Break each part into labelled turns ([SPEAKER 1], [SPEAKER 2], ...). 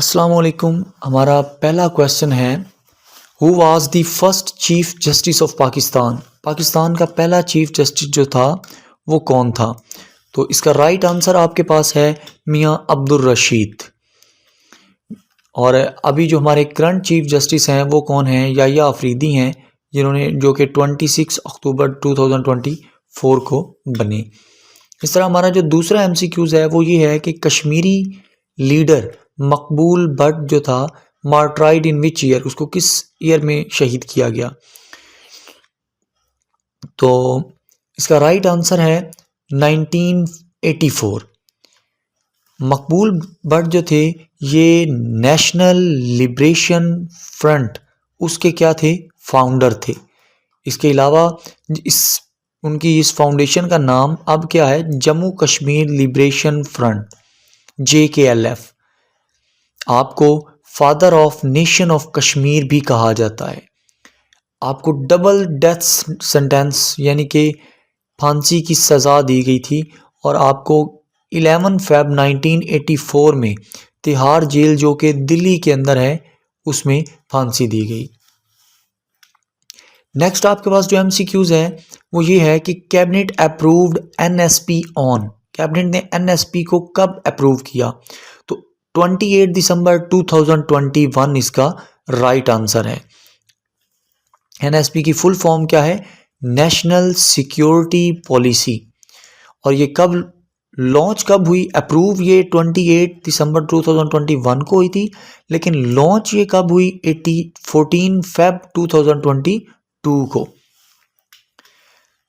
[SPEAKER 1] अस्सलाम वालेकुम। हमारा पहला क्वेश्चन है, who was the first chief justice of Pakistan. Pakistan का पहला चीफ जस्टिस जो था वो कौन था? तो इसका राइट आंसर आपके पास है मियां अब्दुल रशीद। और अभी जो हमारे करंट चीफ जस्टिस हैं वो कौन हैं? याहिया अफरीदी हैं, जिन्होंने जो कि 26 अक्टूबर 2024 को बने। इस तरह हमारा जो दूसरा एमसीक्यूज है वो ये है कि कश्मीरी लीडर मकबूल भट्ट जो था, मार्टराइड इन विच ईयर, उसको किस ईयर में शहीद किया गया? तो इसका राइट आंसर है 1984। मकबूल भट्ट जो थे ये नेशनल लिबरेशन फ्रंट उसके क्या थे? फाउंडर थे। इसके अलावा इस उनकी इस फाउंडेशन का नाम अब क्या है? Jammu Kashmir liberation front, JKLF। आपको father of nation of Kashmir भी कहा जाता है। आपको डबल डेथ सेंटेंस यानी कि फांसी की सज़ा दी गई थी और आपको 11 फेब 1984 में तिहाड़ जेल जो कि दिल्ली के अंदर है उसमें फांसी दी गई। नेक्स्ट आपके पास जो एमसीक्यूज है वो ये है कि cabinet approved NSP on. Cabinet ने NSP को कब अप्रूव किया? तो 28 दिसंबर 2021 इसका राइट आंसर है। NSP की फुल फॉर्म क्या है? National security policy. और ये कब लॉन्च कब हुई? अप्रूव ये 28 दिसंबर 2021 को हुई थी, लेकिन लॉन्च ये कब हुई? 14 फेब 2022 को।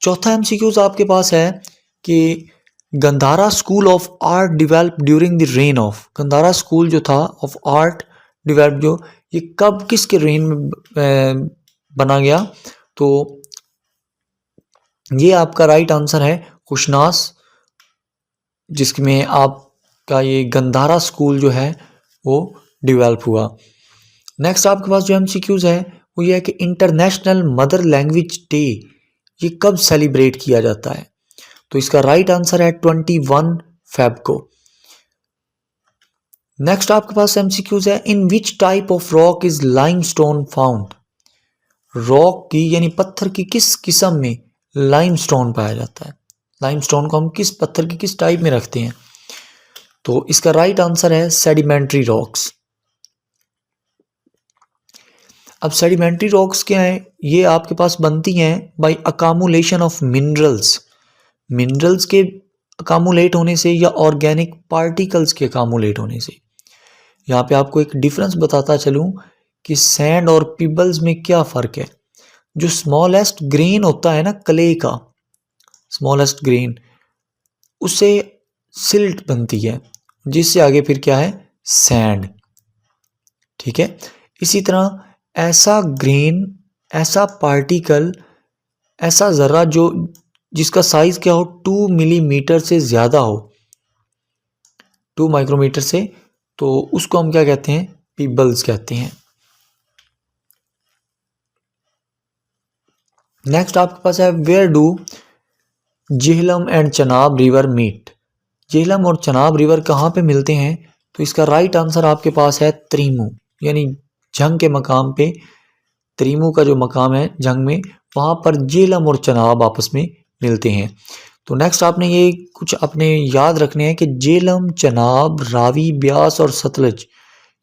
[SPEAKER 1] चौथा एमसीक्यूज आपके पास है कि Gandhara school of art develop during the rain of. Gandhara school जो था ऑफ आर्ट डिवेल्प जो ये कब किसके रेन में बना गया? तो ये आपका राइट आंसर है खुशनास, जिसमें आपका ये गंधारा स्कूल जो है वो डिवेल्प हुआ। नेक्स्ट आपके पास जो एमसीक्यूज है वो ये है कि इंटरनेशनल मदर लैंग्वेज डे ये कब सेलिब्रेट किया जाता है? तो इसका राइट आंसर है 21 फेब को। नेक्स्ट आपके पास एमसीक्यूज है, in which type of rock is limestone found. Rock की यानी पत्थर की किस किस्म में लाइमस्टोन पाया जाता है? लाइमस्टोन को हम किस पत्थर की किस टाइप में रखते हैं? तो इसका राइट आंसर है सेडिमेंट्री रॉक्स। अब सेडिमेंट्री रॉक्स क्या है? ये आपके पास बनती हैं by accumulation of minerals. Minerals के अकामुलेट होने से या ऑर्गेनिक पार्टिकल्स के अकामुलेट होने से। यहाँ पे आपको एक डिफरेंस बताता चलूँ कि सैंड और पिबल्स में क्या फ़र्क है। जो स्मॉलेस्ट ग्रेन होता है ना क्ले का, स्मॉलेस्ट ग्रेन, उससे सिल्ट बनती है, जिससे आगे फिर क्या है? सैंड। ठीक है। इसी तरह ऐसा ग्रेन, ऐसा पार्टिकल, ऐसा ज़रा जो जिसका साइज क्या हो 2 मिलीमीटर से ज़्यादा हो, 2 माइक्रोमीटर से, तो उसको हम क्या कहते हैं? पिबल्स कहते हैं। नेक्स्ट आपके पास है, where do Jhelum and Chenab river meet. Jhelum और चनाब रिवर कहाँ पे मिलते हैं? तो इसका राइट आंसर आपके पास है त्रिमू, यानी जंग के मकाम पे। त्रिमू का जो मकाम है जंग में, वहाँ पर जेहलम और चनाब आपस में मिलते हैं। तो नेक्स्ट आपने ये कुछ अपने याद रखने हैं कि जेहलम, चनाब, रावी, ब्यास और सतलज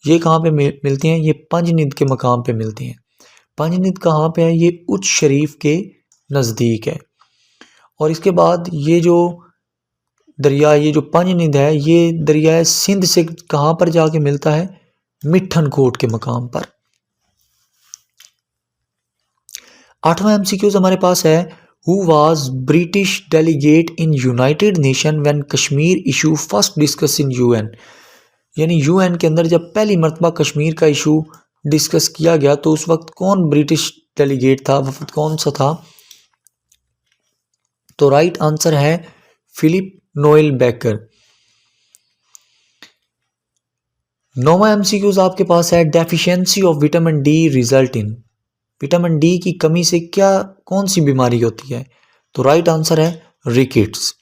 [SPEAKER 1] ये कहाँ पे मिलते हैं? ये पंजनीद के मकाम पे मिलते हैं। पंजनीद कहाँ पे है? ये उच्च शरीफ के नज़दीक है। और इसके बाद ये जो दरिया, ये जो पंजनीद है, ये दरिया सिंध से कहाँ पर जाके मिलता है? मिठन कोट के मकाम पर। आठवां एमसीक्यूज हमारे पास है, who was British delegate in United nation when Kashmir issue first discuss in UN। यानी UN के अंदर जब पहली मरतबा कश्मीर का इशू डिस्कस किया गया तो उस वक्त कौन ब्रिटिश डेलीगेट था? वक्त कौन सा था? तो राइट आंसर है फिलिप नोएल बेकर। नौवां एमसीक्यूज आपके पास है, deficiency of vitamin D result in. Vitamin D की कमी से क्या कौन सी बीमारी होती है? तो राइट आंसर है रिकेट्स।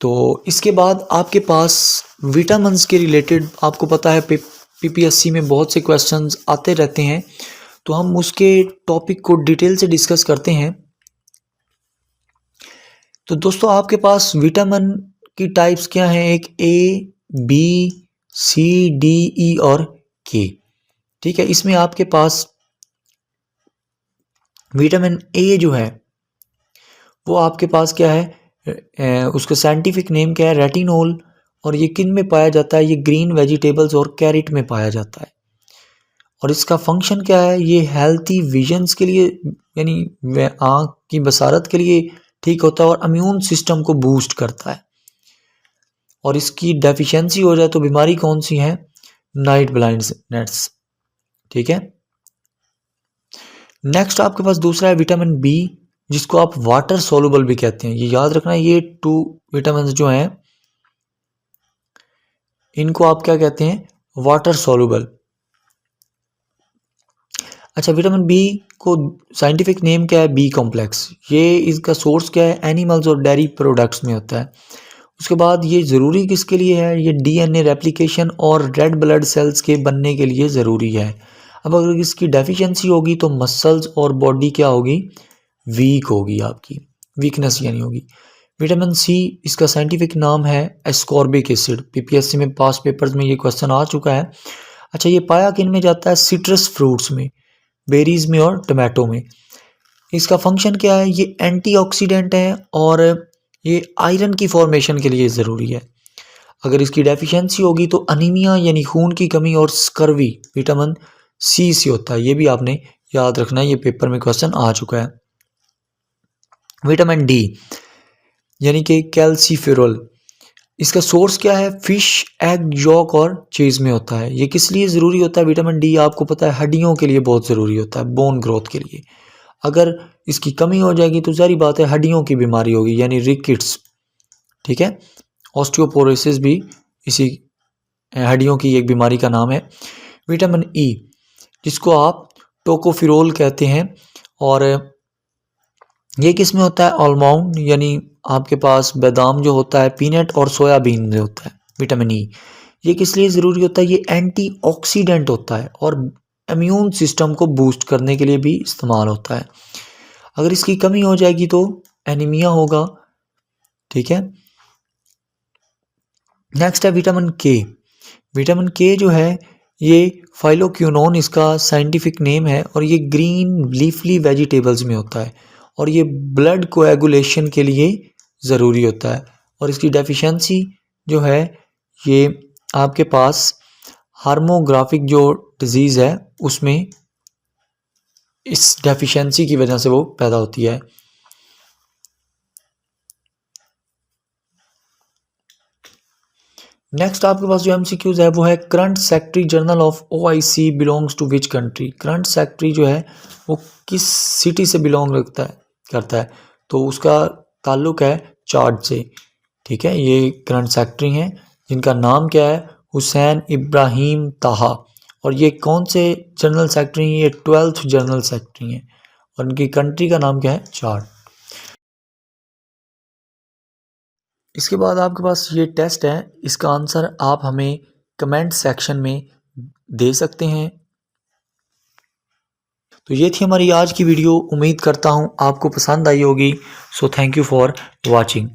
[SPEAKER 1] तो इसके बाद आपके पास विटामिन्स के रिलेटेड आपको पता है पीपीएससी में बहुत से क्वेश्चंस आते रहते हैं, तो हम उसके टॉपिक को डिटेल से डिस्कस करते हैं। तो दोस्तों आपके पास विटामिन की टाइप्स क्या हैं? एक ए, बी, सी, डी, ई और के। ठीक है, इसमें आपके पास विटामिन ए जो है वो आपके पास क्या है, उसका साइंटिफिक नेम क्या है? रेटिनोल। और ये किन में पाया जाता है? ये ग्रीन वेजिटेबल्स और कैरेट में पाया जाता है। और इसका फंक्शन क्या है? ये हेल्थी विजन्स के लिए, यानी आँख की बसारत के लिए ठीक होता है और इम्यून सिस्टम को बूस्ट करता है। और इसकी डेफिशिएंसी हो जाए तो बीमारी कौन सी है? Night blindness. ठीक है, नेक्स्ट आपके पास दूसरा है विटामिन बी, जिसको आप वाटर सोलुबल भी कहते हैं। ये याद रखना, ये 2 विटामिन जो हैं इनको आप क्या कहते हैं? Water soluble. अच्छा, विटामिन बी को साइंटिफिक नेम क्या है? B complex. ये इसका सोर्स क्या है? एनिमल्स और डेयरी प्रोडक्ट्स में होता है। उसके बाद ये ज़रूरी किसके लिए है? ये डीएनए रेप्लिकेशन और रेड ब्लड सेल्स के बनने के लिए ज़रूरी है। अब अगर इसकी डेफिशिएंसी होगी तो मसल्स और बॉडी क्या होगी? वीक होगी, आपकी वीकनेस यानी होगी। विटामिन सी, इसका साइंटिफिक नाम है एस्कॉर्बिक एसिड। पीपीएससी में पास पेपर्स में ये क्वेश्चन आ चुका है। अच्छा, ये पाया किन में जाता है? सिट्रस फ्रूट्स में, बेरीज में और टमाटो में। इसका फंक्शन क्या है? ये एंटीऑक्सीडेंट है और ये आयरन की फॉर्मेशन के लिए ज़रूरी है। अगर इसकी डेफिशिएंसी होगी तो अनीमिया यानी खून की कमी और स्कर्वी विटामिन सी से होता है। ये भी आपने याद रखना है, ये पेपर में क्वेश्चन आ चुका है। विटामिन डी यानी कि कैल्सीफेरॉल, इसका सोर्स क्या है? फिश, एग, यॉक और चीज़ में होता है। ये किस लिए ज़रूरी होता है? विटामिन डी आपको पता है हड्डियों के लिए बहुत ज़रूरी होता है, बोन ग्रोथ के लिए। अगर इसकी कमी हो जाएगी तो सारी बात है हड्डियों की बीमारी होगी, यानी रिकेट्स। ठीक है, ऑस्टियोपोरोसिस भी इसी हड्डियों की एक बीमारी का नाम है। विटामिन ई, जिसको आप टोकोफिरोल कहते हैं, और ये किस में होता है? आलमंड, यानी आपके पास बादाम जो होता है, पीनट और सोयाबीन में होता है विटामिन ई। ये किस लिए ज़रूरी होता है? ये एंटीऑक्सीडेंट होता है और इम्यून सिस्टम को बूस्ट करने के लिए भी इस्तेमाल होता है। अगर इसकी कमी हो जाएगी तो एनीमिया होगा। ठीक है, नेक्स्ट है विटामिन के। विटामिन के जो है ये फाइलोक्विनोन इसका साइंटिफिक नेम है, और ये ग्रीन लीफली वेजिटेबल्स में होता है और ये ब्लड कोएगुलेशन के लिए ज़रूरी होता है। और इसकी डेफिशिएंसी जो है ये आपके पास हार्मोग्राफिक जो डिजीज़ है उसमें इस डेफिशिएंसी की वजह से वो पैदा होती है। नेक्स्ट आपके पास जो एमसीक्यूज है वो है current secretary general of OIC belongs to which country. Current secretary जो है वो किस सिटी से बिलोंग करता है? तो उसका ताल्लुक है चाड से। ठीक है, ये करंट सेक्रेटरी हैं जिनका नाम क्या है? हुसैन इब्राहिम ताहा। और ये कौन से जनरल सेक्रेटरी हैं? ये 12th जनरल सेक्रेटरी हैं और उनकी कंट्री का नाम क्या है? चाड। इसके बाद आपके पास ये टेस्ट है, इसका आंसर आप हमें कमेंट सेक्शन में दे सकते हैं। तो ये थी हमारी आज की वीडियो, उम्मीद करता हूँ आपको पसंद आई होगी। So thank you for watching.